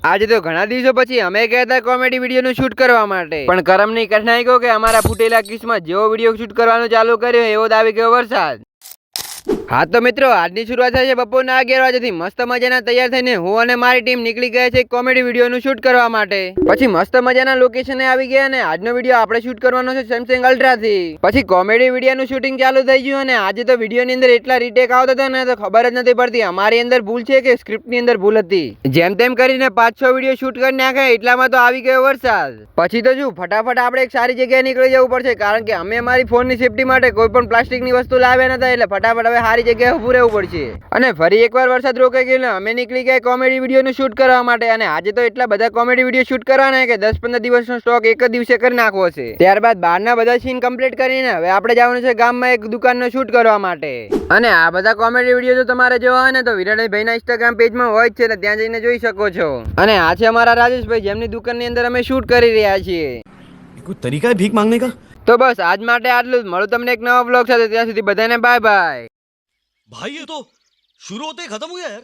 આજે તો ઘણા દિવસો પછી અમે ગયા હતા કોમેડી વિડીયોનું શૂટ કરવા માટે, પણ કરમની કઠણાઈ કહો કે અમારા ફૂટેલા કિસ્મત જેવો વિડીયો શૂટ કરવાનું ચાલુ કર્યો એવો જ આવી ગયો વરસાદ. હા તો મિત્રો, આજની શરૂઆત થાય છે બપોરના 11 વાગ્યાથી. મસ્ત મજાના તૈયાર થઈને હું અને મારી ટીમ નીકળી ગયા છે કોમેડી વિડીયોનું શૂટ કરવા માટે. પછી મસ્ત મજાના લોકેશને આવી ગયા અને આજનો વિડીયો આપણે શૂટ કરવાનો છે સેમસંગ અલ્ટ્રા થી. પછી કોમેડી વિડીયોનું શૂટિંગ ચાલુ થઈ ગયું અને આજે તો વિડીયોની અંદર એટલા રીટેક આવતા હતા ને તો ખબર જ નથી પડતી અમારી અંદર ભૂલ છે કે સ્ક્રિપ્ટની અંદર ભૂલ હતી. જેમ તેમ કરીને 5-6 વિડીયો શૂટ કરી નાખ્યા એટલામાં તો આવી ગયો વરસાદ. પછી તો શું ફટાફટ આપણે એક સારી જગ્યાએ નીકળી જવું પડશે, કારણ કે અમે અમારી ફોનની સેફટી માટે કોઈ પણ પ્લાસ્ટિકની વસ્તુ લાવ્યા નતા, એટલે ફટાફટ હવે સારી જગ્યાએ ઉભું રહેવું પડશે. અને ફરી એકવાર વરસાદ રોકાઈ ગયો, અમે નીકળી ગયા કોમેડી વિડીયોનું શૂટ કરવા માટે. અને આજે તો એટલા બધા કોમેડી વિડીયો શૂટ કરવાના કે 10-15 દિવસનો સ્ટોક એક જ દિવસે કરી નાખવો છે. ત્યારબાદ બહારના બધા સીન કમ્પ્લીટ કરીને હવે આપણે જવાનું છે ગામમાં એક દુકાનનો શૂટ કરવા માટે. અને આ બધા કોમેડી વિડીયો જો તમારે જોવા હોય ને તો વિરાટભાઈના ઇન્સ્ટાગ્રામ પેજમાં હોય જ છે, ત્યાં જઈને જોઈ શકો છો. અને આ છે અમારા રાજેશભાઈ, જેમની દુકાનની અંદર અમે શૂટ કરી રહ્યા છીએ. કોઈ તરીકા હે ભીખ માંગને કા? તો બસ આજ માટે આટલું જ. મળું તમને એક નવા બ્લોગ સાથે, ત્યાં સુધી બધાને બાય બાય. भाई ये तो शुरू होते ही खत्म हो गया यार.